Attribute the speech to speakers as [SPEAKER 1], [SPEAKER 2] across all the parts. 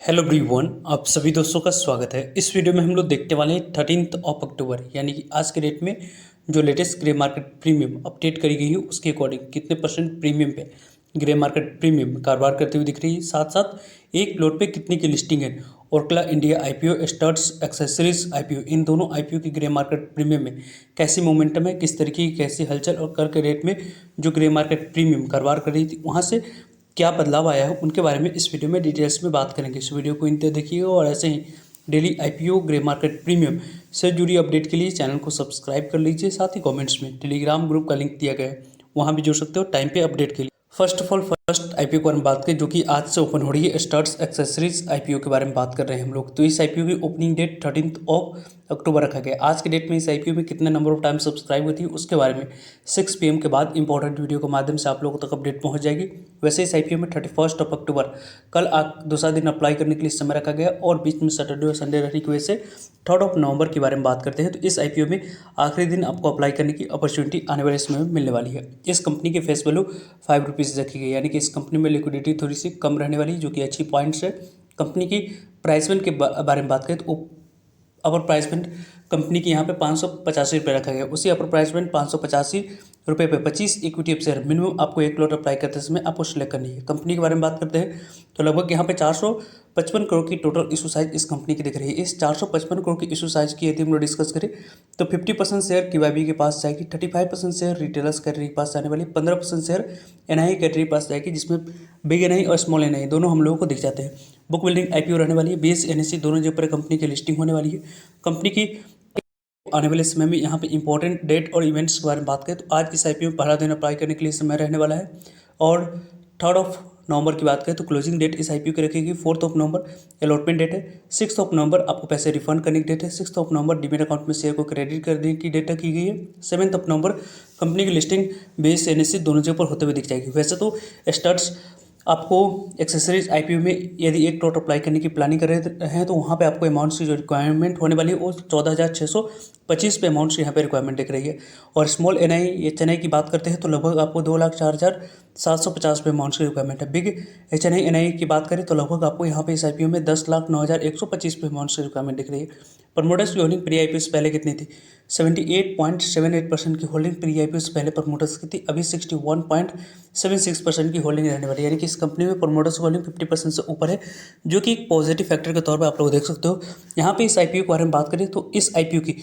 [SPEAKER 1] Hello everyone, आप सभी दोस्तों का स्वागत है। इस वीडियो में हम लोग देखने वाले हैं 13 अक्टूबर यानी कि आज के डेट में जो latest grey market premium update करी गई है उसके अकॉर्डिंग कितने परसेंट प्रीमियम पे ग्रे मार्केट प्रीमियम कारोबार करते हुए दिख रही है। साथ साथ एक प्लॉट पे कितनी की लिस्टिंग है। ओरकला इंडिया आईपीओ, स्टर्ट्स एक्सेसरीज आईपीओ, इन दोनों आईपीओ की ग्रे मार्केट प्रीमियम में कैसी मोमेंटम है, किस तरीके की कैसी हलचल और कल के रेट में जो ग्रे मार्केट प्रीमियम कारोबार कर रही थी वहाँ से क्या बदलाव आया है उनके बारे में इस वीडियो में डिटेल्स में बात करेंगे। इस वीडियो को इंतजार देखिएगा और ऐसे ही daily IPO grey market premium से जुड़ी अपडेट के लिए चैनल को सब्सक्राइब कर लीजिए। साथ ही कमेंट्स में टेलीग्राम ग्रुप का लिंक दिया गया है, वहाँ भी जुड़ सकते हो टाइम पे अपडेट के लिए। First of all first IPO के बारे में बात करें जो कि आज से ओपन हो रही है, स्टर्ट्स एक्सेसरीज आईपीओ के बारे में बात कर रहे हैं हम लोग। तो इस आईपीओ की ओपनिंग डेट 13 अक्टूबर रखा गया। आज के डेट में इस आईपीओ में कितने नंबर ऑफ टाइम सब्सक्राइब हुई थी उसके बारे में 6 PM के बाद इंपॉर्टेंट वीडियो के माध्यम से आप लोगों तक अपडेट पहुंच जाएगी। वैसे इस आईपीओ में 31 अक्टूबर कल दूसरा दिन अप्लाई करने के लिए समय रखा गया और बीच में सैटरडे और संडे रहने की वजह से 3 नवंबर के बारे में बात करते हैं। तो इस आईपीओ में आखिरी दिन आपको अप्लाई करने की अपॉर्चुनिटी आने वाले समय में मिलने वाली है। इस कंपनी की फेस वैल्यू 5 रुपीज़ रखी गई, यानी कि इस कंपनी में लिक्विडिटी थोड़ी सी कम रहने वाली, जो कि अच्छी पॉइंट्स है। कंपनी की प्राइस बैंड के बारे में बात करें तो अपर प्राइस बैंड कंपनी की यहाँ पे 585 रुपये रखा गया। उसी अपर प्राइस बैंड 585 रुपये पे 25 इक्विटी ऑफ शेयर मिनिमम आपको एक लॉट अप्लाई करते समय आपको सिलेक्ट करनी है। कंपनी के बारे में बात करते हैं तो लगभग यहाँ पे 455 करोड़ की टोटल इशू साइज इस कंपनी की दिख रही है। इस 455 करोड़ की इशू साइज की यदि हम लोग डिस्कस करें तो 50% शेयर QIB के पास जाएगी, 35% शेयर रिटेलर्स कैटेगरी के पास जाने वाली, 15% शेयर NI कैटेगरी के पास जाएगी, जिसमें बिग NI और स्मॉल NI दोनों हम लोगों को दिख जाते हैं। बुक बिल्डिंग आईपीओ रहने वाली है, BSE NSE दोनों जगह पर कंपनी की लिस्टिंग होने वाली है। कंपनी की आने वाले समय में यहाँ पे इंपॉर्टेंट डेट और इवेंट्स के बारे में बात करें तो आज इस आईपीओ में पहला दिन अप्लाई करने के लिए समय रहने वाला है। और 3 नवंबर की बात करें तो क्लोजिंग डेट इस आईपीओ की रखेगी 4 नवंबर। अलॉटमेंट डेट है 6 नवंबर, आपको पैसे रिफंड करने की डेट है 6 नवंबर। डीमेट अकाउंट में शेयर को क्रेडिट करने की डेट की गई है 7 नवंबर। कंपनी की लिस्टिंग बेस NSE दोनों जगह पर होते हुए दिख जाएगी। वैसे तो स्टार्ट्स आपको एक्सेसरीज आईपीओ में यदि एक लॉट अप्लाई करने की प्लानिंग कर रहे हैं तो वहाँ पे आपको अमाउंट्स की जो रिक्वायरमेंट होने वाली है वो 14,625 पे अमाउंट्स यहाँ पे रिक्वायरमेंट दिख रही है। और स्मॉल NI या चेन्नई की बात करते हैं तो लगभग आपको 2,04,750 पे अमाउंट्स की रिक्वायरमेंट है। बिग HNI की बात करें तो लगभग आपको यहाँ पे इस आईपीओ में 10,09,125 पे अमाउंट्स की रिक्वायरमेंट दिख रही है। प्रमोटर्स की होल्डिंग प्री आईपीओ से पहले कितनी थी? 78.78% की होल्डिंग प्री आईपीओ से पहले प्रमोटर्स की थी। अभी 61.76% की होल्डिंग रहने वाली है, यानी कि इस कंपनी में प्रमोटर्स की होल्डिंग 50% से ऊपर है, जो कि एक पॉजिटिव फैक्टर के तौर पर आप लोग देख सकते हो। यहाँ पे इस आईपीओ के बारे में बात करें तो इस आईपीओ की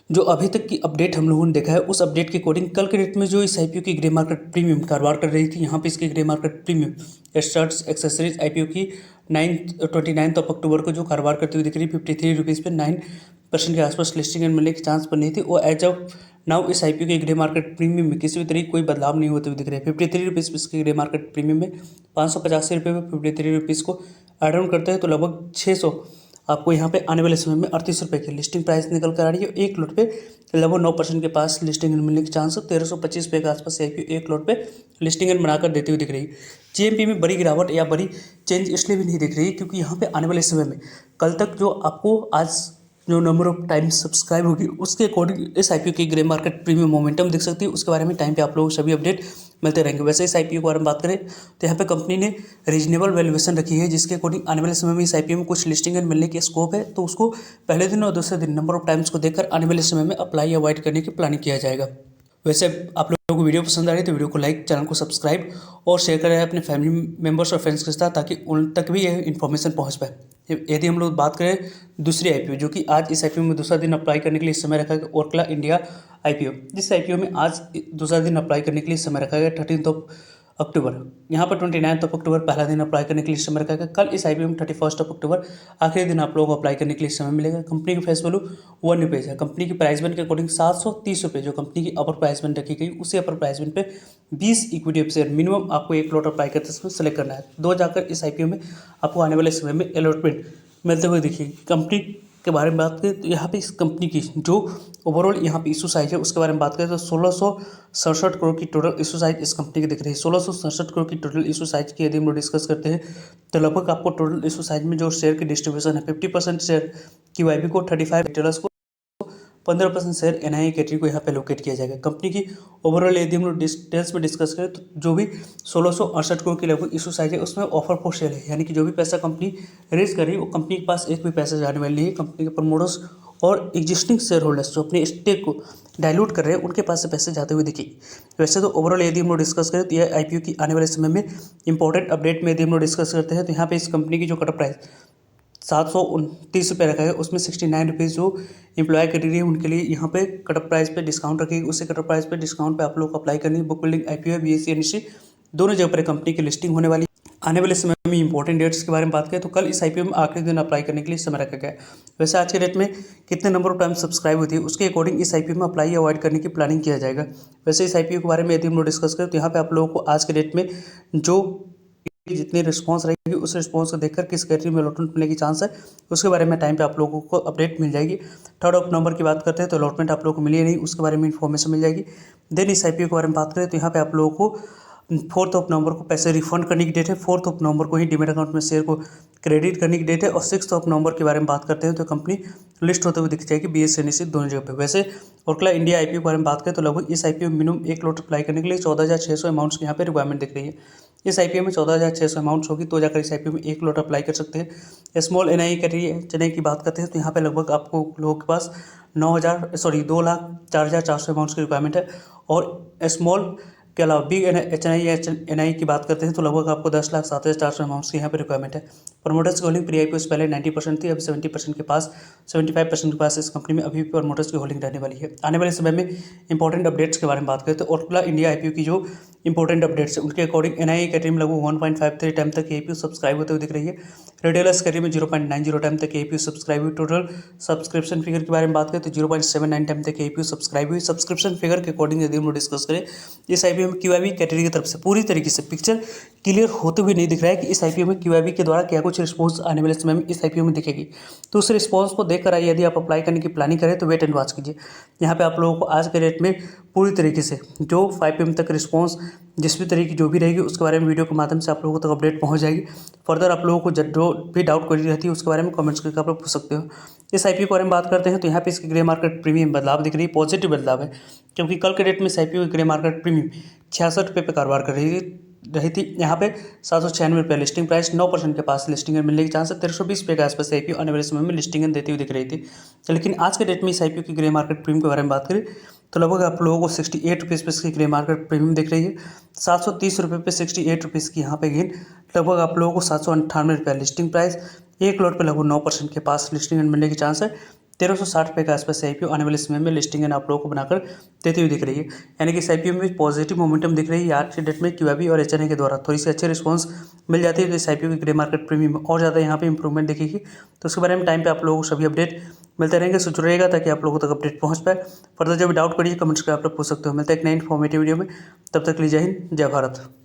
[SPEAKER 1] जो अभी तक की अपडेट हम लोगों ने देखा है उस अपडेट के अकॉर्डिंग कल के डेट में जो इस आईपीओ की ग्रे मार्केट प्रीमियम कारोबार कर रही थी, यहाँ पे इसकी grey market premium starts accessories IPO की 29 अक्टूबर को जो कारोबार करती हुई दिख रही 53 रुपीज़ पे 9% के आसपास लिस्टिंग एंड मिलने की चांस पर नहीं थी। और एज ऑफ नाउ इस आईपीओ के ग्रे मार्केट प्रीमियम में किसी भी तरीके कोई बदलाव नहीं होते हुए दिख रहे हैं। 53 रुपीज़ पे इसके ग्रे मार्केट प्रीमियम में 585 रुपये में 53 रुपीज़ को एड ऑन करते हैं तो लगभग 600 आपको यहाँ पे आने वाले समय में 38 रुपये की लिस्टिंग प्राइस निकल कर आ रही है। एक लॉट पे लगभग 9% के पास लिस्टिंग मिलने की चांस है। 1325 रुपये के आसपास एक लॉट पे लिस्टिंग बनाकर देते हुए दिख रही है। GMP में बड़ी गिरावट या बड़ी चेंज इसलिए भी नहीं दिख रही क्योंकि यहाँ पे आने वाले समय में कल तक जो आपको आज जो नंबर ऑफ टाइम सब्सक्राइब होगी उसके अकॉर्डिंग इस आईपीओ की ग्रे मार्केट प्रीमियम मोमेंटम दिख सकती है। उसके बारे में टाइम पे आप लोग सभी अपडेट मिलते रहेंगे। वैसे इस आईपीओ के बारे में बात करें तो यहाँ पे कंपनी ने रीजनेबल वैल्यूएशन रखी है, जिसके अकॉर्डिंग आने वाले समय में इस आईपीओ में कुछ लिस्टिंग एंड मिलने की स्कोप है, तो उसको पहले दिन और दूसरे दिन नंबर ऑफ टाइम्स को देखकर आने वाले समय में अप्लाई या अवॉइड करने की प्लानिंग किया जाएगा। वैसे आप लोगों को वीडियो पसंद आ रही है तो वीडियो को लाइक, चैनल को सब्सक्राइब और शेयर करें अपने फैमिली मेम्बर्स और फ्रेंड्स के साथ, ताकि उन तक भी यह इन्फॉर्मेशन पहुंच पाए। यदि हम लोग बात करें दूसरी आईपीओ, जो कि आज इस आईपीओ में दूसरा दिन अप्लाई करने के लिए समय रखा गया, ओरकला इंडिया आईपीओ, जिस आईपीओ में आज दूसरा दिन अप्लाई करने के लिए समय रखा गया 13 अक्टूबर। यहाँ पर 29 अक्टूबर पहला दिन अप्लाई करने के लिए समय रखा गया। कल इस आईपीओ में 31 अक्टूबर आखिरी दिन आप लोगों को अप्लाई करने के लिए समय मिलेगा। कंपनी की फेस वैल्यू 1 रुपीज़ है। कंपनी की प्राइस बैंड के अकॉर्डिंग 730 रुपये जो कंपनी की अपर प्राइस बैंड रखी गई, उसी अपर प्राइस बैंड पे 20 इक्विटी ऑफ शेयर मिनिमम आपको एक लॉट अप्लाई करते समय सेलेक्ट करना है। दो जाकर इस आईपीओ में आपको आने वाले समय में अलॉटमेंट मिलते हुए देखिए। कंपनी के बारे में बात करें तो यहाँ पे इस कंपनी की जो ओवरऑल यहाँ पे इशू साइज है उसके बारे में बात करें तो 1667 करोड़ की टोटल इशू साइज इस कंपनी की दिख रही है। 1667 करोड़ की टोटल इशू साइज की यदि हम लोग डिस्कस करते हैं तो लगभग आपको टोटल इशू साइज में जो शेयर की डिस्ट्रीब्यूशन है 50% शेयर QIB को, 35 रिटेलर्स को, 15% शेयर एनआईए कैटेगरी को यहाँ पे लोकेट किया जाएगा। कंपनी की ओवरऑल यदि हम लोग डिटेल्स में डिस्कस करें तो जो भी 1668 करोड़ की लगभग इशू साइज है उसमें ऑफर फॉर सेल है, यानी कि जो भी पैसा कंपनी रेज कर रही है वो कंपनी के पास एक भी पैसा जाने वाली नहीं है। कंपनी के प्रमोटर्स और एग्जिस्टिंग शेयर होल्डर्स जो अपने स्टेक को डाइल्यूट कर रहे हैं उनके पास से पैसे जाते हुए दिखेगी। वैसे तो ओवरऑल यदि हम लोग डिस्कस करें तो यह आईपीओ की आने वाले समय में इंपॉर्टेंट अपडेट में यदि हम लोग डिस्कस करते हैं तो यहाँ पे इस कंपनी की जो कट ऑफ प्राइस 729 रुपये रखा है, उसमें 69 रुपीज़ जो एम्प्लॉय कैटेगरी है उनके लिए यहाँ पे कट ऑफ प्राइस पे डिस्काउंट रखेगी। उसी कट ऑफ प्राइस पे डिस्काउंट पे आप लोग को अप्लाई करनी है। बुक बिल्डिंग आईपीओ है, बीएससी एनएससी दोनों जगह पर कंपनी की लिस्टिंग होने वाली है। आने वाले समय में इंपॉर्टेंट डेट्स के बारे में बात करें तो कल इस आईपीओ में आखिरी दिन अप्लाई करने के लिए समय रखा गया है। वैसे आज के डेट में कितने नंबर ऑफ टाइम सब्सक्राइब होती है उसके अकॉर्डिंग इस आईपीओ में अप्लाई या अवॉइड करने की प्लानिंग किया जाएगा। वैसे इस आईपीओ के बारे में यदि हम लोग डिस्कस करें तो यहाँ पे आप लोगों को आज के डेट में जो जितनी रिस्पांस रहेगी उस रिस्पांस को देखकर किस कैटेगरी में अलॉटमेंट मिलने की चांस है उसके बारे में टाइम पे आप लोगों को अपडेट मिल जाएगी। 3 नवंबर की बात करते हैं तो अलॉटमेंट आप लोगों को मिली नहीं, उसके बारे में इन्फॉर्मेशन मिल जाएगी। देन इस आईपीओ के बारे में बात करें तो यहाँ पे आप लोगों को 4 नवंबर को पैसे रिफंड करने की डेट है। 4 नवंबर को ही डीमेट अकाउंट में शेयर को क्रेडिट करने की डेट है। और 6 नवंबर के बारे में बात करते हैं तो कंपनी लिस्ट होते हुए दिख जाएगी बीएससी एनएससी दोनों जगह पे। वैसे ओरकला इंडिया आईपीओ के बारे में बात करें तो लगभग इस आईपीओ में मिनिमम 1 लॉट अप्लाई करने के लिए 14,600 अमाउंट्स की यहाँ पे रिक्वायरमेंट दिख रही है। इस आईपीओ में 14,600 अमाउंट्स होगी तो जाकर इस आईपीओ में 1 लॉट अप्लाई कर सकते हैं। स्मॉल एनआई कैटेगरी चेन्नई की बात करते हैं तो यहाँ पे लगभग आपको लोगों के पास 2,04,400 अमाउंट्स की रिक्वायरमेंट है। और स्मॉल के अलावा बिग एनआई की बात करते हैं तो लगभग आपको 10,07,400 अमाउंट्स की यहाँ पे रिक्वायरमेंट है। प्रमोटर्स की होल्डिंग प्री आईपीओ से पहले 90% थी, अभी 70% के पास 75% के पास इस कंपनी में अभी प्रमोटर्स की होल्डिंग रहने वाली है। आने वाले समय में इंपॉर्टेंट अपडेट्स के बारे में बात करें तो ओरकला इंडिया आईपीओ की जो इंपॉर्टेंट अपडेट्स है उनके अकॉर्डिंग एनआईए कैटेगरी में लगभग 1.53 टाइम तक आईपीओ सब्सक्राइब होते हुए दिख रही है। रिटेलर्स कैटेगरी में 0.90 टाइम तक आईपीओ सब्सक्राइब हुई। टोटल सब्सक्रिप्शन फिगर के बारे में बात करें तो 0.79 टाइम तक आईपीओ सब्सक्राइब हुई। सब्सक्रिप्शन फिगर के अकॉर्डिंग यदि हम लोग डिस्कस करें इस आईपीओ में क्यूआईबी कैटेगरी की तरफ से पूरी तरीके से पिक्चर क्लियर होते हुए नहीं दिख रहा है कि इस आईपीओ में क्यूआईबी के द्वारा क्या कुछ रिस्पॉन्स आने वाले समय में इस आईपीओ में दिखेगी। तो उस रिस्पॉन्स को देखकर यदि आप अप्लाई करने की प्लानिंग करें तो वेट एंड वॉच कीजिए। यहाँ पे आप लोगों को आज के डेट में पूरी तरीके से जो 5 PM तक रिस्पॉन्स जिस भी तरीके जो भी रहेगी उसके बारे में वीडियो के माध्यम से आप लोगों तक अपडेट पहुँच जाएगी। फर्दर आप लोगों को जो भी डाउट क्वेरी रहती है उसके बारे में कमेंट्स करके आप लोग पूछ सकते हो। इस आईपीओ के बारे में बात करते हैं तो यहाँ पे इसकी ग्रे मार्केट प्रीमियम बदलाव दिख रही है, पॉजिटिव बदलाव है, क्योंकि कल के डेट में इस आईपीओ की ग्रे मार्केट प्रीमियम 66 रुपये पर कारोबार कर रही थी। यहाँ पे 796 रुपये लिस्टिंग प्राइस, 9% के पास लिस्टिंग मिलने की चांस है। 1320 रुपये के आसपास आईपीओ आने वाले समय में लिस्टिंग देती हुई दिख रही थी। लेकिन आज के डेट में इस आईपीओ की ग्रे मार्केट प्रीमियम के बारे में बात करें तो लगभग आप लोगों को 68 रुपीज़ पे इसकी ग्रे मार्केट प्रीमियम दिख रही है। 730 रुपये पे 68 रुपीज़ की यहाँ पे गेन, लगभग आप लोगों को 798 रुपये लिस्टिंग प्राइस, 1 लॉट पे लगभग 9% के पास लिस्टिंग मिलने की चांस है। 1360 रुपये के आसपास आईपीओ आने वाले समय में लिस्टिंग आप लोगों को बनाकर देती हुई दिख रही है। यानी कि इस आईपीओ में पॉजिटिव मोमेंटम दिख रही है। आज के डेट में क्यूआईबी और एचएनआई के द्वारा थोड़ी सी अच्छी रिस्पांस मिल जाती है तो इस आईपीओ की ग्रे मार्केट प्रीमियम और ज़्यादा यहाँ पे इंप्रूवमेंट दिखेगी। तो उसके बारे में टाइम पे आप लोगों को सभी अपडेट मिलते रहेंगे, सोच रहेगा ताकि आप लोगों तक अपडेट पहुँच पाए। फर्दर जब डाउट करिए कमेंट्स कर आप लोग पूछ सकते हो। मिलते हैं एक नई इन्फॉर्मेटिव वीडियो में, तब तक के लिए जय हिंद, जय भारत।